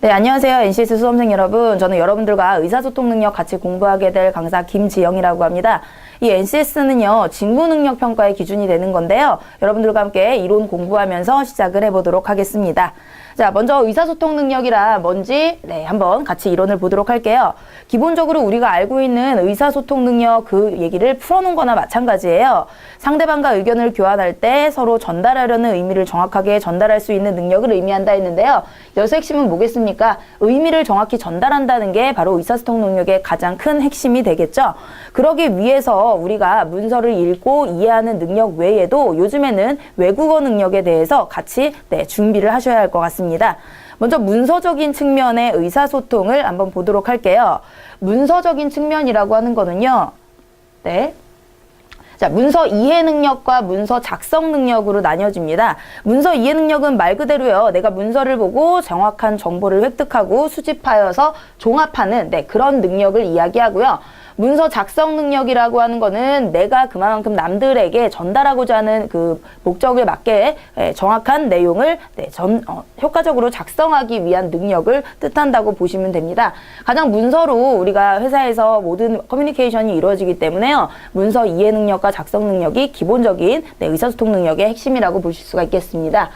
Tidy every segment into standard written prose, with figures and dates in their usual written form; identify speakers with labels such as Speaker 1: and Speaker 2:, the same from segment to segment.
Speaker 1: 네, 안녕하세요. NCS 수험생 여러분. 저는 여러분들과 의사소통 능력 같이 공부하게 될 강사 김지영이라고 합니다. 이 NCS는요, 직무 능력 평가의 기준이 되는 건데요. 여러분들과 함께 이론 공부하면서 시작을 해보도록 하겠습니다. 자, 먼저 의사소통 능력이라 뭔지 한번 같이 이론을 보도록 할게요. 기본적으로 우리가 알고 있는 의사소통 능력 그 얘기를 풀어놓은 거나 마찬가지예요. 상대방과 의견을 교환할 때 서로 전달하려는 의미를 정확하게 전달할 수 있는 능력을 의미한다 했는데요. 여기서 핵심은 뭐겠습니까? 의미를 정확히 전달한다는 게 바로 의사소통 능력의 가장 큰 핵심이 되겠죠. 그러기 위해서 우리가 문서를 읽고 이해하는 능력 외에도 요즘에는 외국어 능력에 대해서 같이 준비를 하셔야 할 것 같습니다. 먼저 문서적인 측면의 의사소통을 한번 보도록 할게요. 문서적인 측면이라고 하는 거는요. 자, 문서 이해 능력과 문서 작성 능력으로 나뉘어집니다. 문서 이해 능력은 말 그대로요. 내가 문서를 보고 정확한 정보를 획득하고 수집하여서 종합하는 그런 능력을 이야기하고요. 문서 작성 능력이라고 하는 거는 내가 그만큼 남들에게 전달하고자 하는 그 목적에 맞게 정확한 내용을 효과적으로 작성하기 위한 능력을 뜻한다고 보시면 됩니다. 가장 문서로 우리가 회사에서 모든 커뮤니케이션이 이루어지기 때문에요. 문서 이해 능력과 작성 능력이 기본적인 의사소통 능력의 핵심이라고 보실 수가 있겠습니다.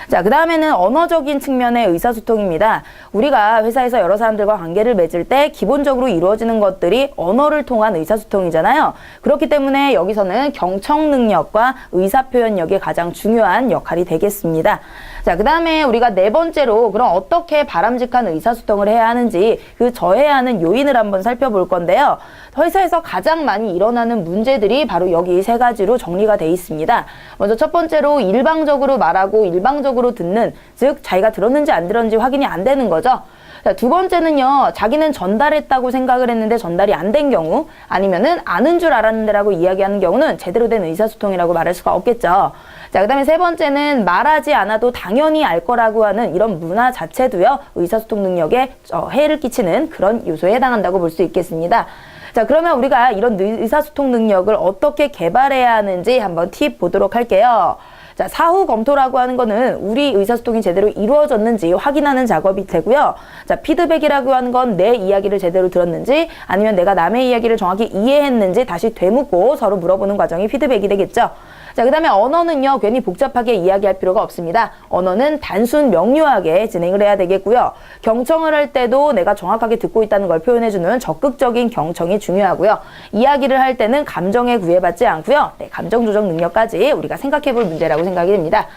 Speaker 1: 자, 그 다음에는 언어적인 측면의 의사소통입니다. 우리가 회사에서 여러 사람들과 관계를 맺을 때 기본적으로 이루어지는 것들이 언어를 통한 의사소통이잖아요. 그렇기 때문에 여기서는 경청 능력과 의사표현력이 가장 중요한 역할이 되겠습니다. 자, 그 다음에 우리가 네 번째로 그럼 어떻게 바람직한 의사소통을 해야 하는지 그 저해야 하는 요인을 한번 살펴볼 건데요. 회사에서 가장 많이 일어나는 문제들이 바로 여기 세 가지로 정리가 돼 있습니다. 먼저 첫 번째로 일방적으로 말하고 일방적으로 듣는, 즉 자기가 들었는지 안 들었는지 확인이 안 되는 거죠. 자, 두 번째는요, 자기는 전달했다고 생각을 했는데 전달이 안 된 경우, 아니면은 아는 줄 알았는데라고 이야기하는 경우는 제대로 된 의사소통이라고 말할 수가 없겠죠. 자, 그 다음에 세 번째는 말하지 않아도 당연히 알 거라고 하는 이런 문화 자체도요, 의사소통 능력에 해를 끼치는 그런 요소에 해당한다고 볼 수 있겠습니다. 자, 그러면 우리가 이런 의사소통 능력을 어떻게 개발해야 하는지 한번 팁 보도록 할게요. 자, 사후 검토라고 하는 거는 우리 의사소통이 제대로 이루어졌는지 확인하는 작업이 되고요. 자, 피드백이라고 하는 건 내 이야기를 제대로 들었는지 아니면 내가 남의 이야기를 정확히 이해했는지 다시 되묻고 서로 물어보는 과정이 피드백이 되겠죠. 자, 그 다음에 언어는요, 괜히 복잡하게 이야기할 필요가 없습니다. 언어는 단순 명료하게 진행을 해야 되겠고요. 경청을 할 때도 내가 정확하게 듣고 있다는 걸 표현해주는 적극적인 경청이 중요하고요. 이야기를 할 때는 감정에 구애받지 않고요. 감정 조정 능력까지 우리가 생각해 볼 문제라고 생각이 됩니다.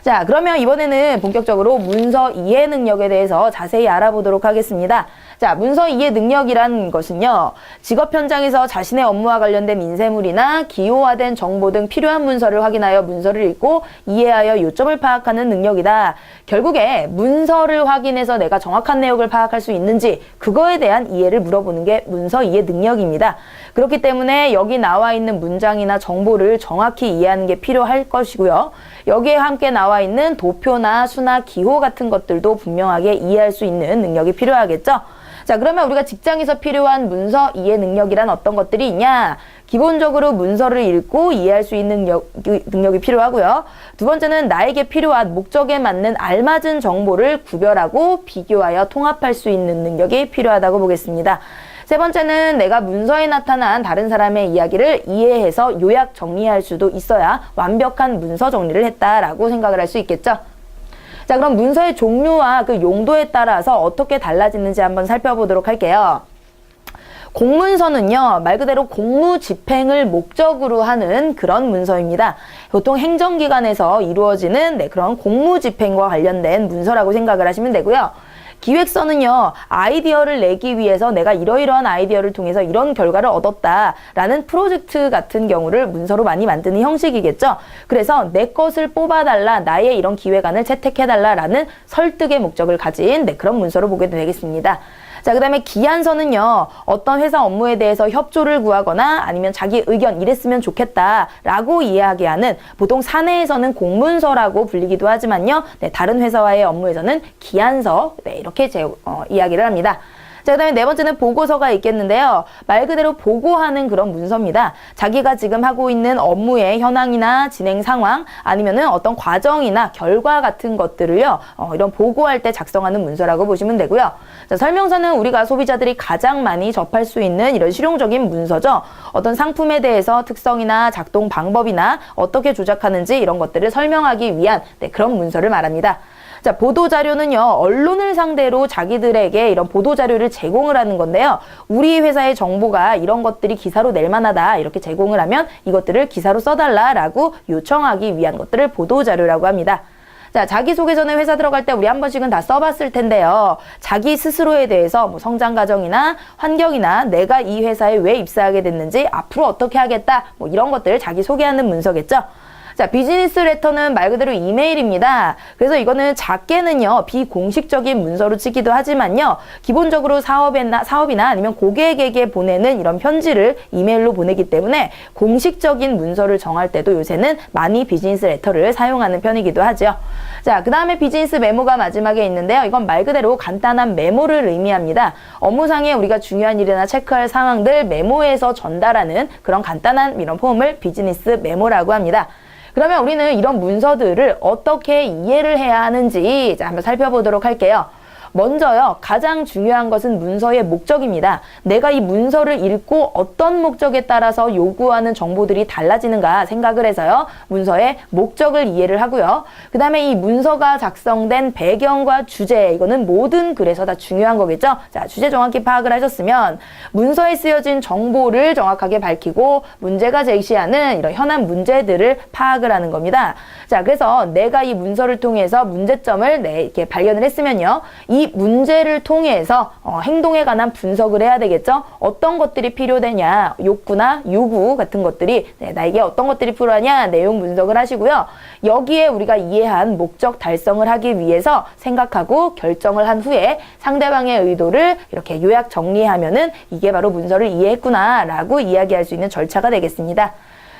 Speaker 1: 자, 그러면 이번에는 본격적으로 문서 이해 능력에 대해서 자세히 알아보도록 하겠습니다. 자, 문서 이해 능력이란 것은요, 직업 현장에서 자신의 업무와 관련된 인쇄물이나 기호화된 정보 등 필요한 문서를 확인하여 문서를 읽고 이해하여 요점을 파악하는 능력이다. 결국에 문서를 확인해서 내가 정확한 내용을 파악할 수 있는지 그거에 대한 이해를 물어보는 게 문서 이해 능력입니다. 그렇기 때문에 여기 나와 있는 문장이나 정보를 정확히 이해하는 게 필요할 것이고요. 여기에 함께 나와 있는 도표나 수나 기호 같은 것들도 분명하게 이해할 수 있는 능력이 필요하겠죠. 자, 그러면 우리가 직장에서 필요한 문서 이해 능력이란 어떤 것들이 있냐? 기본적으로 문서를 읽고 이해할 수 있는 능력이 필요하고요. 두 번째는 나에게 필요한 목적에 맞는 알맞은 정보를 구별하고 비교하여 통합할 수 있는 능력이 필요하다고 보겠습니다. 세 번째는 내가 문서에 나타난 다른 사람의 이야기를 이해해서 요약 정리할 수도 있어야 완벽한 문서 정리를 했다라고 생각을 할 수 있겠죠. 자, 그럼 문서의 종류와 그 용도에 따라서 어떻게 달라지는지 한번 살펴보도록 할게요. 공문서는요, 말 그대로 공무 집행을 목적으로 하는 그런 문서입니다. 보통 행정기관에서 이루어지는 그런 공무 집행과 관련된 문서라고 생각을 하시면 되고요. 기획서는요, 아이디어를 내기 위해서 내가 이러이러한 아이디어를 통해서 이런 결과를 얻었다라는 프로젝트 같은 경우를 문서로 많이 만드는 형식이겠죠. 그래서 내 것을 뽑아달라, 나의 이런 기획안을 채택해달라라는 설득의 목적을 가진 그런 문서로 보게 되겠습니다. 자, 그 다음에 기한서는요, 어떤 회사 업무에 대해서 협조를 구하거나 아니면 자기 의견 이랬으면 좋겠다라고 이야기하는, 보통 사내에서는 공문서라고 불리기도 하지만요, 다른 회사와의 업무에서는 기한서, 이렇게 이야기를 합니다. 자, 그다음에 네 번째는 보고서가 있겠는데요. 말 그대로 보고하는 그런 문서입니다. 자기가 지금 하고 있는 업무의 현황이나 진행 상황 아니면은 어떤 과정이나 결과 같은 것들을요. 이런 보고할 때 작성하는 문서라고 보시면 되고요. 자, 설명서는 우리가 소비자들이 가장 많이 접할 수 있는 이런 실용적인 문서죠. 어떤 상품에 대해서 특성이나 작동 방법이나 어떻게 조작하는지 이런 것들을 설명하기 위한 그런 문서를 말합니다. 자, 보도자료는요, 언론을 상대로 자기들에게 이런 보도자료를 제공을 하는 건데요. 우리 회사의 정보가 이런 것들이 기사로 낼 만하다 이렇게 제공을 하면 이것들을 기사로 써달라라고 요청하기 위한 것들을 보도자료라고 합니다. 자, 자기소개 전에 회사 들어갈 때 우리 한 번씩은 다 써봤을 텐데요. 자기 스스로에 대해서 뭐 성장 과정이나 환경이나 내가 이 회사에 왜 입사하게 됐는지 앞으로 어떻게 하겠다 뭐 이런 것들 자기 소개하는 문서겠죠. 자, 비즈니스 레터는 말 그대로 이메일입니다. 그래서 이거는 작게는요, 비공식적인 문서로 치기도 하지만요, 기본적으로 사업이나 아니면 고객에게 보내는 이런 편지를 이메일로 보내기 때문에 공식적인 문서를 정할 때도 요새는 많이 비즈니스 레터를 사용하는 편이기도 하죠. 자, 그 다음에 비즈니스 메모가 마지막에 있는데요. 이건 말 그대로 간단한 메모를 의미합니다. 업무상에 우리가 중요한 일이나 체크할 상황들 메모에서 전달하는 그런 간단한 이런 폼을 비즈니스 메모라고 합니다. 그러면 우리는 이런 문서들을 어떻게 이해를 해야 하는지 한번 살펴보도록 할게요. 먼저요, 가장 중요한 것은 문서의 목적입니다. 내가 이 문서를 읽고 어떤 목적에 따라서 요구하는 정보들이 달라지는가 생각을 해서요, 문서의 목적을 이해를 하고요. 그 다음에 이 문서가 작성된 배경과 주제, 이거는 모든 글에서 다 중요한 거겠죠? 자, 주제 정확히 파악을 하셨으면 문서에 쓰여진 정보를 정확하게 밝히고 문제가 제시하는 이런 현안 문제들을 파악을 하는 겁니다. 자, 그래서 내가 이 문서를 통해서 문제점을 이렇게 발견을 했으면요, 이 문제를 통해서 행동에 관한 분석을 해야 되겠죠. 어떤 것들이 필요되냐, 욕구나 요구 같은 것들이 나에게 어떤 것들이 필요하냐 내용 분석을 하시고요. 여기에 우리가 이해한 목적 달성을 하기 위해서 생각하고 결정을 한 후에 상대방의 의도를 이렇게 요약 정리하면은 이게 바로 문서를 이해했구나 라고 이야기할 수 있는 절차가 되겠습니다.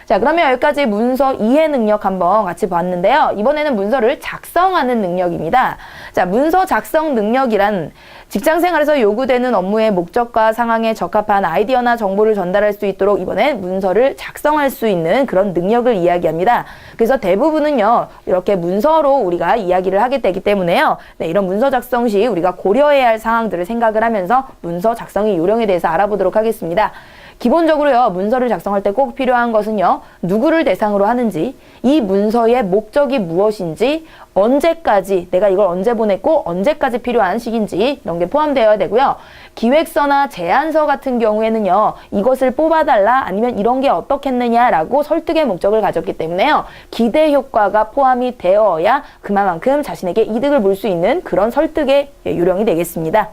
Speaker 1: 자, 그러면 여기까지 문서 이해 능력 한번 같이 봤는데요. 이번에는 문서를 작성하는 능력입니다. 자, 문서 작성 능력이란 직장 생활에서 요구되는 업무의 목적과 상황에 적합한 아이디어나 정보를 전달할 수 있도록 이번엔 문서를 작성할 수 있는 그런 능력을 이야기합니다. 그래서 대부분은요, 이렇게 문서로 우리가 이야기를 하게 되기 때문에요. 네, 이런 문서 작성 시 우리가 고려해야 할 사항들을 생각을 하면서 문서 작성의 요령에 대해서 알아보도록 하겠습니다. 기본적으로요, 문서를 작성할 때 꼭 필요한 것은요, 누구를 대상으로 하는지, 이 문서의 목적이 무엇인지, 언제까지, 내가 이걸 언제 보냈고 언제까지 필요한 시기인지 이런 게 포함되어야 되고요. 기획서나 제안서 같은 경우에는요, 이것을 뽑아달라 아니면 이런 게 어떻겠느냐라고 설득의 목적을 가졌기 때문에요, 기대 효과가 포함이 되어야 그만큼 자신에게 이득을 볼 수 있는 그런 설득의 요령이 되겠습니다.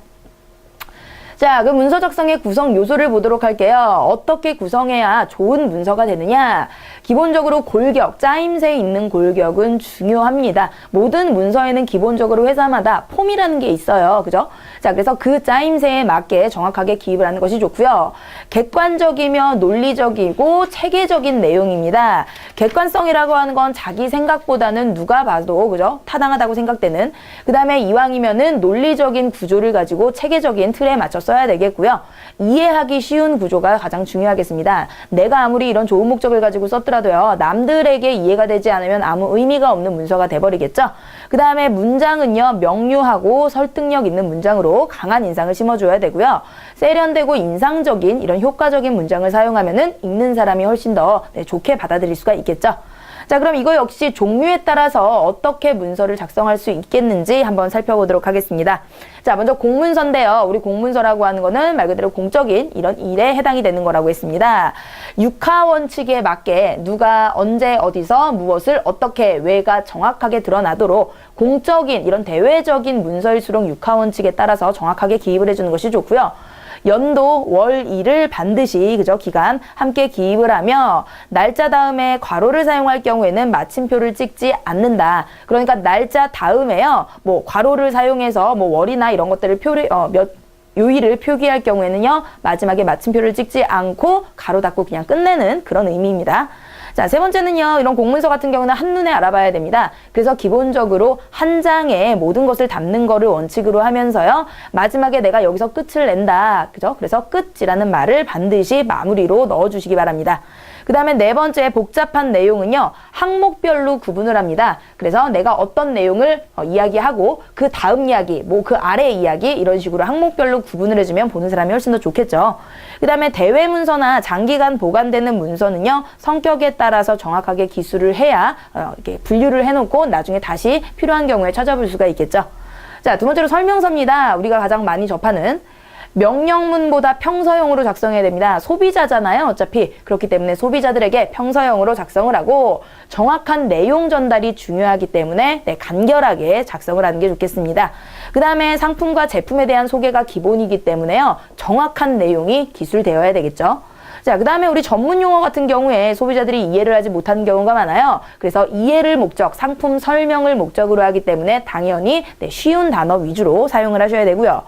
Speaker 1: 자, 그 문서 작성의 구성 요소를 보도록 할게요. 어떻게 구성해야 좋은 문서가 되느냐? 기본적으로 골격, 짜임새 있는 골격은 중요합니다. 모든 문서에는 기본적으로 회사마다 폼이라는 게 있어요. 그죠? 자, 그래서 그 짜임새에 맞게 정확하게 기입을 하는 것이 좋고요. 객관적이며 논리적이고 체계적인 내용입니다. 객관성이라고 하는 건 자기 생각보다는 누가 봐도, 그죠? 타당하다고 생각되는. 그 다음에 이왕이면은 논리적인 구조를 가지고 체계적인 틀에 맞춰 써야 되겠고요. 이해하기 쉬운 구조가 가장 중요하겠습니다. 내가 아무리 이런 좋은 목적을 가지고 썼더라도요, 남들에게 이해가 되지 않으면 아무 의미가 없는 문서가 돼버리겠죠. 그 다음에 문장은요, 명료하고 설득력 있는 문장으로 강한 인상을 심어줘야 되고요. 세련되고 인상적인 이런 효과적인 문장을 사용하면은 읽는 사람이 훨씬 더 좋게 받아들일 수가 있겠죠. 자, 그럼 이거 역시 종류에 따라서 어떻게 문서를 작성할 수 있겠는지 한번 살펴보도록 하겠습니다. 자, 먼저 공문서인데요. 우리 공문서라고 하는 거는 말 그대로 공적인 이런 일에 해당이 되는 거라고 했습니다. 육하 원칙에 맞게 누가 언제 어디서 무엇을 어떻게 왜가 정확하게 드러나도록 공적인 이런 대외적인 문서일수록 육하 원칙에 따라서 정확하게 기입을 해주는 것이 좋고요. 연도, 월, 일을 반드시 그죠 기간 함께 기입을 하며 날짜 다음에 괄호를 사용할 경우에는 마침표를 찍지 않는다. 그러니까 날짜 다음에요. 뭐 괄호를 사용해서 뭐 월이나 이런 것들을 요일을 표기할 경우에는요. 마지막에 마침표를 찍지 않고 가로 닫고 그냥 끝내는 그런 의미입니다. 자, 세 번째는요. 이런 공문서 같은 경우는 한눈에 알아봐야 됩니다. 그래서 기본적으로 한 장에 모든 것을 담는 거를 원칙으로 하면서요. 마지막에 내가 여기서 끝을 낸다. 그죠? 그래서 끝이라는 말을 반드시 마무리로 넣어주시기 바랍니다. 그 다음에 네 번째 복잡한 내용은요. 항목별로 구분을 합니다. 그래서 내가 어떤 내용을 이야기하고 그 다음 이야기, 뭐 그 아래 이야기 이런 식으로 항목별로 구분을 해주면 보는 사람이 훨씬 더 좋겠죠. 그 다음에 대외 문서나 장기간 보관되는 문서는요. 성격에 따라서 정확하게 기술을 해야 이렇게 분류를 해놓고 나중에 다시 필요한 경우에 찾아볼 수가 있겠죠. 자, 두 번째로 설명서입니다. 우리가 가장 많이 접하는 명령문보다 평서형으로 작성해야 됩니다. 소비자잖아요. 어차피. 그렇기 때문에 소비자들에게 평서형으로 작성을 하고 정확한 내용 전달이 중요하기 때문에 간결하게 작성을 하는 게 좋겠습니다. 그 다음에 상품과 제품에 대한 소개가 기본이기 때문에요. 정확한 내용이 기술되어야 되겠죠. 자, 그 다음에 우리 전문 용어 같은 경우에 소비자들이 이해를 하지 못하는 경우가 많아요. 그래서 이해를 목적, 상품 설명을 목적으로 하기 때문에 당연히 쉬운 단어 위주로 사용을 하셔야 되고요.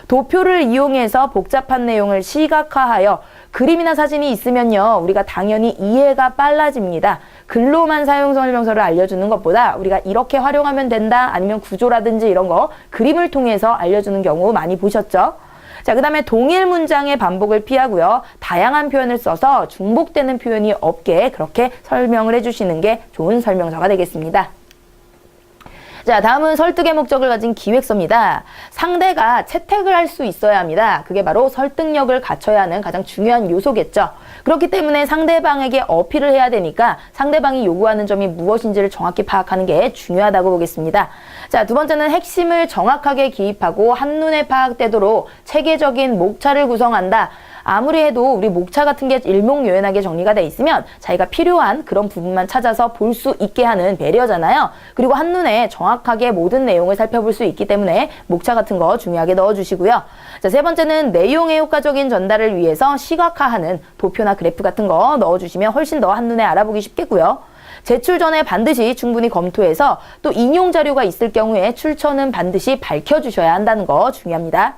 Speaker 1: 도표를 이용해서 복잡한 내용을 시각화하여 그림이나 사진이 있으면요. 우리가 당연히 이해가 빨라집니다. 글로만 사용 설명서를 알려주는 것보다 우리가 이렇게 활용하면 된다 아니면 구조라든지 이런 거 그림을 통해서 알려주는 경우 많이 보셨죠? 자, 그 다음에 동일 문장의 반복을 피하고요. 다양한 표현을 써서 중복되는 표현이 없게 그렇게 설명을 해주시는 게 좋은 설명서가 되겠습니다. 자, 다음은 설득의 목적을 가진 기획서입니다. 상대가 채택을 할 수 있어야 합니다. 그게 바로 설득력을 갖춰야 하는 가장 중요한 요소겠죠. 그렇기 때문에 상대방에게 어필을 해야 되니까 상대방이 요구하는 점이 무엇인지를 정확히 파악하는 게 중요하다고 보겠습니다. 자, 두 번째는 핵심을 정확하게 기입하고 한눈에 파악되도록 체계적인 목차를 구성한다. 아무리 해도 우리 목차 같은 게 일목요연하게 정리가 돼 있으면 자기가 필요한 그런 부분만 찾아서 볼 수 있게 하는 배려잖아요. 그리고 한눈에 정확하게 모든 내용을 살펴볼 수 있기 때문에 목차 같은 거 중요하게 넣어주시고요. 자, 세 번째는 내용의 효과적인 전달을 위해서 시각화하는 도표나 그래프 같은 거 넣어주시면 훨씬 더 한눈에 알아보기 쉽겠고요. 제출 전에 반드시 충분히 검토해서 또 인용 자료가 있을 경우에 출처는 반드시 밝혀주셔야 한다는 거 중요합니다.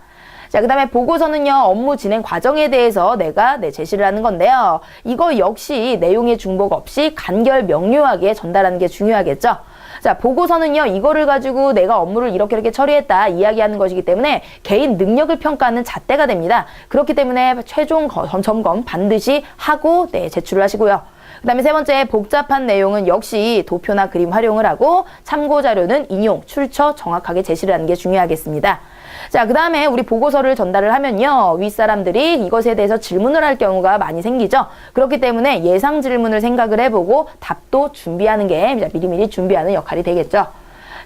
Speaker 1: 자, 그 다음에 보고서는요, 업무 진행 과정에 대해서 내가 제시를 하는 건데요. 이거 역시 내용의 중복 없이 간결 명료하게 전달하는 게 중요하겠죠. 자, 보고서는요, 이거를 가지고 내가 업무를 이렇게 처리했다 이야기하는 것이기 때문에 개인 능력을 평가하는 잣대가 됩니다. 그렇기 때문에 최종 점검 반드시 하고 제출을 하시고요. 그 다음에 세 번째 복잡한 내용은 역시 도표나 그림 활용을 하고 참고 자료는 인용, 출처 정확하게 제시를 하는 게 중요하겠습니다. 자, 그 다음에 우리 보고서를 전달을 하면요. 윗사람들이 이것에 대해서 질문을 할 경우가 많이 생기죠. 그렇기 때문에 예상 질문을 생각을 해보고 답도 준비하는 게 미리미리 준비하는 역할이 되겠죠.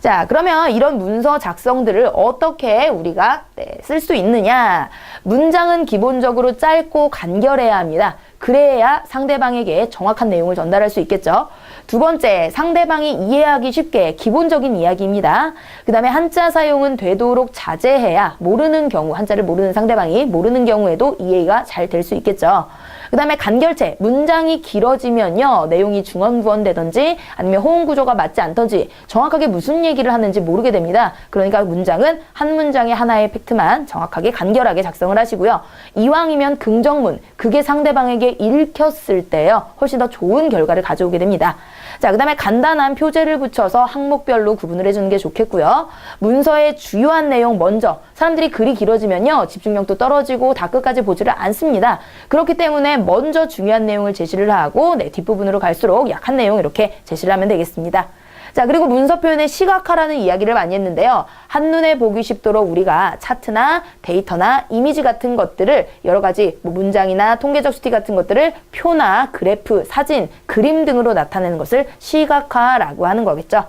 Speaker 1: 자, 그러면 이런 문서 작성들을 어떻게 우리가 쓸 수 있느냐. 문장은 기본적으로 짧고 간결해야 합니다. 그래야 상대방에게 정확한 내용을 전달할 수 있겠죠. 두 번째, 상대방이 이해하기 쉽게 기본적인 이야기입니다. 그 다음에 한자 사용은 되도록 자제해야 모르는 경우, 한자를 모르는 상대방이 모르는 경우에도 이해가 잘 될 수 있겠죠. 그 다음에 간결체, 문장이 길어지면요. 내용이 중언부언되든지 아니면 호응 구조가 맞지 않든지 정확하게 무슨 얘기를 하는지 모르게 됩니다. 그러니까 문장은 한 문장에 하나의 팩트만 정확하게 간결하게 작성을 하시고요. 이왕이면 긍정문, 그게 상대방에게 읽혔을 때요. 훨씬 더 좋은 결과를 가져오게 됩니다. 자, 그 다음에 간단한 표제를 붙여서 항목별로 구분을 해주는 게 좋겠고요. 문서의 주요한 내용 먼저, 사람들이 글이 길어지면요. 집중력도 떨어지고 다 끝까지 보지를 않습니다. 그렇기 때문에 먼저 중요한 내용을 제시를 하고 뒷부분으로 갈수록 약한 내용 이렇게 제시를 하면 되겠습니다. 자, 그리고 문서 표현의 시각화라는 이야기를 많이 했는데요. 한눈에 보기 쉽도록 우리가 차트나 데이터나 이미지 같은 것들을 여러 가지 문장이나 통계적 수치 같은 것들을 표나 그래프, 사진, 그림 등으로 나타내는 것을 시각화라고 하는 거겠죠.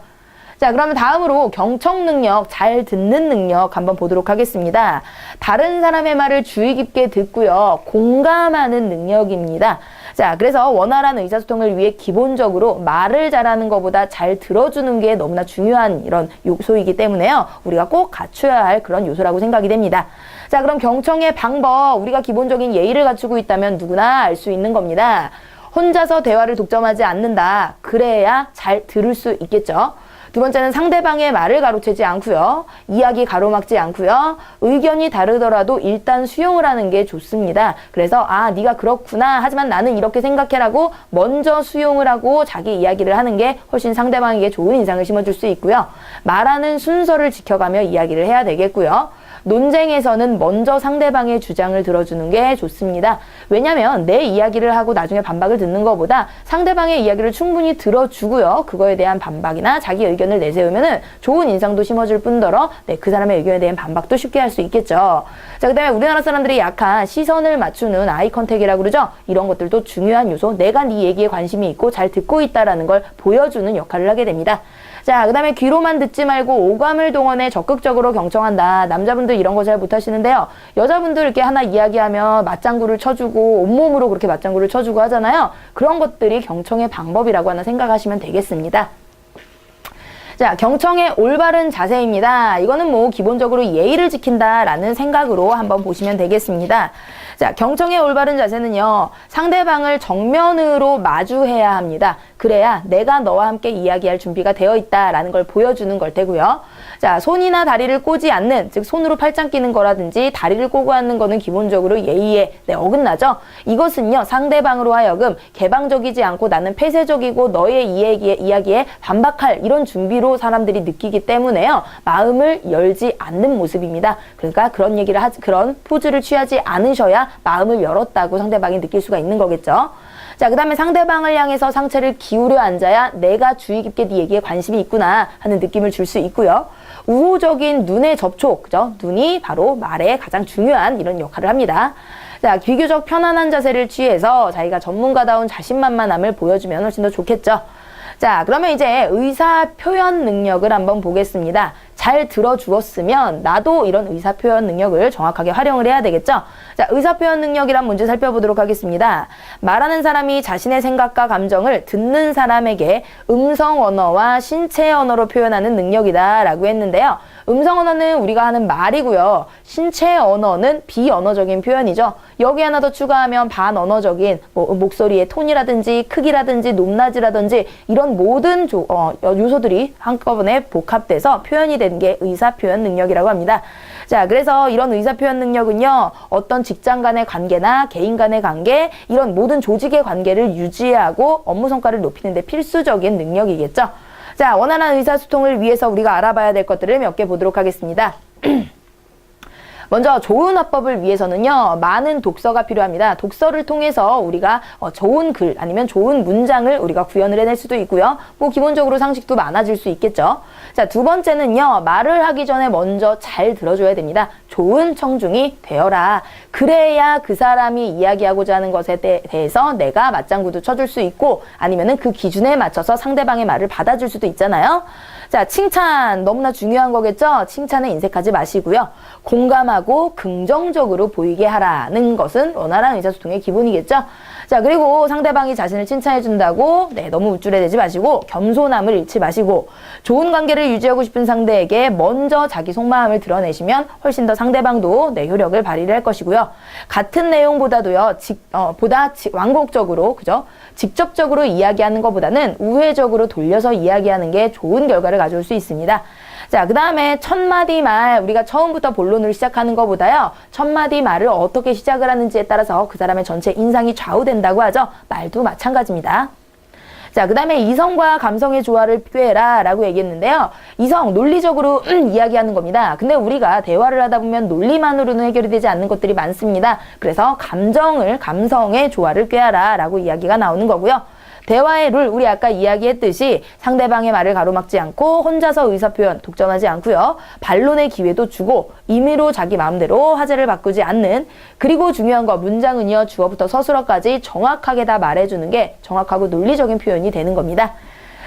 Speaker 1: 자, 그러면 다음으로 경청 능력, 잘 듣는 능력 한번 보도록 하겠습니다. 다른 사람의 말을 주의 깊게 듣고요. 공감하는 능력입니다. 자, 그래서 원활한 의사소통을 위해 기본적으로 말을 잘하는 것보다 잘 들어주는 게 너무나 중요한 이런 요소이기 때문에요. 우리가 꼭 갖춰야 할 그런 요소라고 생각이 됩니다. 자, 그럼 경청의 방법, 우리가 기본적인 예의를 갖추고 있다면 누구나 알 수 있는 겁니다. 혼자서 대화를 독점하지 않는다. 그래야 잘 들을 수 있겠죠. 두 번째는 상대방의 말을 가로채지 않고요. 이야기 가로막지 않고요. 의견이 다르더라도 일단 수용을 하는 게 좋습니다. 그래서 네가 그렇구나. 하지만 나는 이렇게 생각해라고 먼저 수용을 하고 자기 이야기를 하는 게 훨씬 상대방에게 좋은 인상을 심어줄 수 있고요. 말하는 순서를 지켜가며 이야기를 해야 되겠고요. 논쟁에서는 먼저 상대방의 주장을 들어주는 게 좋습니다. 왜냐하면 내 이야기를 하고 나중에 반박을 듣는 것보다 상대방의 이야기를 충분히 들어주고요. 그거에 대한 반박이나 자기 의견을 내세우면은 좋은 인상도 심어줄 뿐더러 그 사람의 의견에 대한 반박도 쉽게 할 수 있겠죠. 자, 그다음에 우리나라 사람들이 약한 시선을 맞추는 아이 컨택이라고 그러죠. 이런 것들도 중요한 요소. 내가 네 얘기에 관심이 있고 잘 듣고 있다라는 걸 보여주는 역할을 하게 됩니다. 자, 그 다음에 귀로만 듣지 말고 오감을 동원해 적극적으로 경청한다. 남자분들 이런 거 잘 못하시는데요. 여자분들 이렇게 하나 이야기하면 맞장구를 쳐주고 온몸으로 그렇게 맞장구를 쳐주고 하잖아요. 그런 것들이 경청의 방법이라고 하나 생각하시면 되겠습니다. 자, 경청의 올바른 자세입니다. 이거는 뭐 기본적으로 예의를 지킨다라는 생각으로 한번 보시면 되겠습니다. 자, 경청의 올바른 자세는요, 상대방을 정면으로 마주해야 합니다. 그래야 내가 너와 함께 이야기할 준비가 되어 있다라는 걸 보여주는 걸 테고요. 자, 손이나 다리를 꼬지 않는, 즉 손으로 팔짱 끼는 거라든지 다리를 꼬고 앉는 거는 기본적으로 예의에 어긋나죠. 이것은요, 상대방으로 하여금 개방적이지 않고 나는 폐쇄적이고 너의 이야기에 반박할 이런 준비로 사람들이 느끼기 때문에요, 마음을 열지 않는 모습입니다. 그러니까 그런 포즈를 취하지 않으셔야 마음을 열었다고 상대방이 느낄 수가 있는 거겠죠. 자, 그 다음에 상대방을 향해서 상체를 기울여 앉아야 내가 주의 깊게 네 얘기에 관심이 있구나 하는 느낌을 줄 수 있고요. 우호적인 눈의 접촉, 그죠? 눈이 바로 말에 가장 중요한 이런 역할을 합니다. 자, 비교적 편안한 자세를 취해서 자기가 전문가다운 자신만만함을 보여주면 훨씬 더 좋겠죠. 자, 그러면 이제 의사 표현 능력을 한번 보겠습니다. 잘 들어주었으면 나도 이런 의사 표현 능력을 정확하게 활용을 해야 되겠죠? 자, 의사 표현 능력이란 문제 살펴보도록 하겠습니다. 말하는 사람이 자신의 생각과 감정을 듣는 사람에게 음성 언어와 신체 언어로 표현하는 능력이다 라고 했는데요. 음성 언어는 우리가 하는 말이고요. 신체 언어는 비언어적인 표현이죠. 여기 하나 더 추가하면 반언어적인 목소리의 톤이라든지 크기라든지 높낮이라든지 이런 모든 요소들이 한꺼번에 복합돼서 표현이 되는 게 의사표현 능력이라고 합니다. 자, 그래서 이런 의사표현 능력은요, 어떤 직장 간의 관계나 개인 간의 관계, 이런 모든 조직의 관계를 유지하고 업무 성과를 높이는 데 필수적인 능력이겠죠. 자, 원활한 의사소통을 위해서 우리가 알아봐야 될 것들을 몇 개 보도록 하겠습니다. 먼저 좋은 화법을 위해서는요, 많은 독서가 필요합니다. 독서를 통해서 우리가 좋은 글 아니면 좋은 문장을 우리가 구현을 해낼 수도 있고요. 뭐 기본적으로 상식도 많아질 수 있겠죠. 자, 두 번째는요, 말을 하기 전에 먼저 잘 들어줘야 됩니다. 좋은 청중이 되어라. 그래야 그 사람이 이야기하고자 하는 것에 대해서 내가 맞장구도 쳐줄 수 있고 아니면은 그 기준에 맞춰서 상대방의 말을 받아줄 수도 있잖아요. 자, 칭찬 너무나 중요한 거겠죠? 칭찬에 인색하지 마시고요. 공감하고 긍정적으로 보이게 하라는 것은 원활한 의사소통의 기본이겠죠? 자, 그리고 상대방이 자신을 칭찬해 준다고 너무 우쭐해대지 마시고 겸손함을 잃지 마시고 좋은 관계를 유지하고 싶은 상대에게 먼저 자기 속마음을 드러내시면 훨씬 더 상대방도 효력을 발휘를 할 것이고요. 같은 내용보다도요, 완곡적으로, 그죠? 직접적으로 이야기하는 것보다는 우회적으로 돌려서 이야기하는 게 좋은 결과를 가져올 수 있습니다. 자, 그 다음에 첫 마디 말, 우리가 처음부터 본론을 시작하는 것보다요, 첫 마디 말을 어떻게 시작을 하는지에 따라서 그 사람의 전체 인상이 좌우된다고 하죠. 말도 마찬가지입니다. 자, 그 다음에 이성과 감성의 조화를 꾀해라 라고 얘기했는데요. 이성, 논리적으로 이야기하는 겁니다. 근데 우리가 대화를 하다 보면 논리만으로는 해결이 되지 않는 것들이 많습니다. 그래서 감성의 조화를 꾀하라 라고 이야기가 나오는 거고요. 대화의 룰, 우리 아까 이야기했듯이 상대방의 말을 가로막지 않고 혼자서 의사표현 독점하지 않고요. 반론의 기회도 주고 임의로 자기 마음대로 화제를 바꾸지 않는, 그리고 중요한 거 문장은요, 주어부터 서술어까지 정확하게 다 말해주는 게 정확하고 논리적인 표현이 되는 겁니다.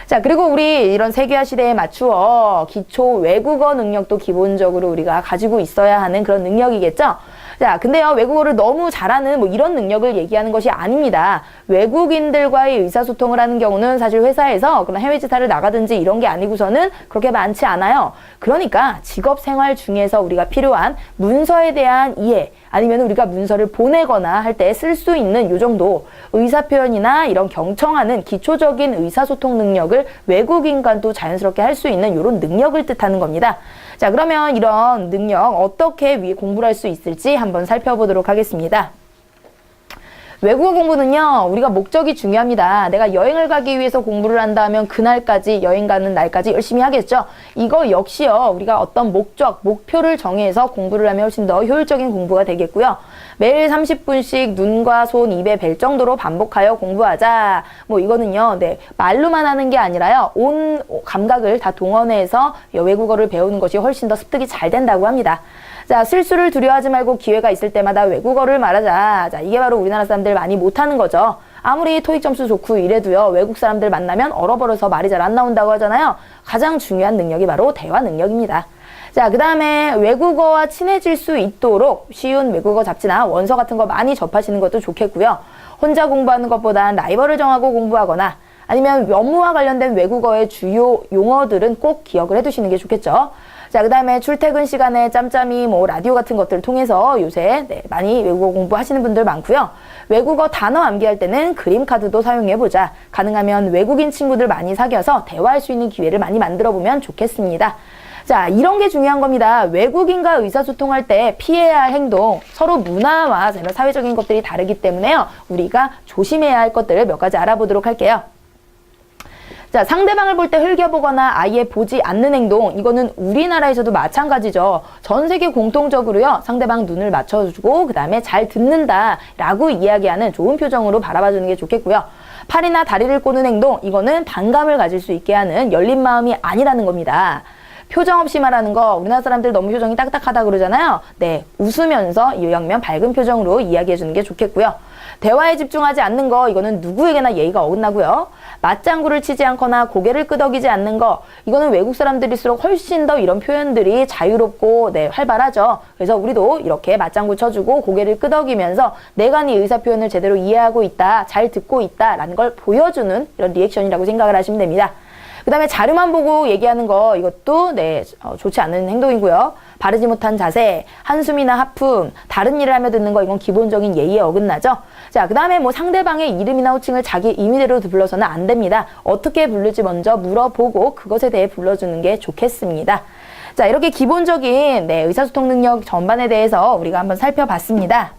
Speaker 1: 자, 그리고 우리 이런 세계화 시대에 맞추어 기초 외국어 능력도 기본적으로 우리가 가지고 있어야 하는 그런 능력이겠죠. 자, 근데요, 외국어를 너무 잘하는 뭐 이런 능력을 얘기하는 것이 아닙니다. 외국인들과의 의사소통을 하는 경우는 사실 회사에서 그런 해외 지사를 나가든지 이런 게 아니고서는 그렇게 많지 않아요. 그러니까 직업 생활 중에서 우리가 필요한 문서에 대한 이해, 아니면 우리가 문서를 보내거나 할 때 쓸 수 있는 요 정도 의사표현이나 이런 경청하는 기초적인 의사소통 능력을 외국인과도 자연스럽게 할 수 있는 이런 능력을 뜻하는 겁니다. 자, 그러면 이런 능력 어떻게 위에 공부를 할 수 있을지 한번 살펴보도록 하겠습니다. 외국어 공부는요, 우리가 목적이 중요합니다. 내가 여행을 가기 위해서 공부를 한다면 그날까지, 여행 가는 날까지 열심히 하겠죠. 이거 역시요, 우리가 어떤 목적, 목표를 정해서 공부를 하면 훨씬 더 효율적인 공부가 되겠고요. 매일 30분씩 눈과 손, 입에 뵐 정도로 반복하여 공부하자. 뭐 이거는요, 네, 말로만 하는 게 아니라요, 온 감각을 다 동원해서 외국어를 배우는 것이 훨씬 더 습득이 잘 된다고 합니다. 자, 실수를 두려워하지 말고 기회가 있을 때마다 외국어를 말하자. 자, 이게 바로 우리나라 사람들 많이 못하는 거죠. 아무리 토익 점수 좋고 이래도요, 외국 사람들 만나면 얼어버려서 말이 잘 안 나온다고 하잖아요. 가장 중요한 능력이 바로 대화 능력입니다. 자, 그 다음에 외국어와 친해질 수 있도록 쉬운 외국어 잡지나 원서 같은 거 많이 접하시는 것도 좋겠고요. 혼자 공부하는 것보단 라이벌을 정하고 공부하거나 아니면 업무와 관련된 외국어의 주요 용어들은 꼭 기억을 해두시는 게 좋겠죠. 자, 그 다음에 출퇴근 시간에 짬짬이 뭐 라디오 같은 것들을 통해서 요새 네, 많이 외국어 공부하시는 분들 많고요. 외국어 단어 암기할 때는 그림 카드도 사용해보자. 가능하면 외국인 친구들 많이 사귀어서 대화할 수 있는 기회를 많이 만들어보면 좋겠습니다. 자, 이런 게 중요한 겁니다. 외국인과 의사소통할 때 피해야 할 행동, 서로 문화와 사회적인 것들이 다르기 때문에요. 우리가 조심해야 할 것들을 몇 가지 알아보도록 할게요. 자, 상대방을 볼 때 흘겨보거나 아예 보지 않는 행동, 이거는 우리나라에서도 마찬가지죠. 전 세계 공통적으로요, 상대방 눈을 맞춰주고 그 다음에 잘 듣는다 라고 이야기하는 좋은 표정으로 바라봐주는 게 좋겠고요. 팔이나 다리를 꼬는 행동, 이거는 반감을 가질 수 있게 하는 열린 마음이 아니라는 겁니다. 표정 없이 말하는 거, 우리나라 사람들 너무 표정이 딱딱하다 그러잖아요. 네, 웃으면서 이왕이면 밝은 표정으로 이야기해주는 게 좋겠고요. 대화에 집중하지 않는 거, 이거는 누구에게나 예의가 어긋나고요. 맞장구를 치지 않거나 고개를 끄덕이지 않는 거, 이거는 외국 사람들일수록 훨씬 더 이런 표현들이 자유롭고 네, 활발하죠. 그래서 우리도 이렇게 맞장구 쳐주고 고개를 끄덕이면서 내가 네 의사 표현을 제대로 이해하고 있다, 잘 듣고 있다라는 걸 보여주는 이런 리액션이라고 생각을 하시면 됩니다. 그 다음에 자료만 보고 얘기하는 거, 이것도 네, 좋지 않은 행동이고요. 바르지 못한 자세, 한숨이나 하품, 다른 일을 하며 듣는 거, 이건 기본적인 예의에 어긋나죠. 자, 그 다음에 뭐 상대방의 이름이나 호칭을 자기 임의대로 불러서는 안 됩니다. 어떻게 부를지 먼저 물어보고 그것에 대해 불러주는 게 좋겠습니다. 자, 이렇게 기본적인 네, 의사소통 능력 전반에 대해서 우리가 한번 살펴봤습니다.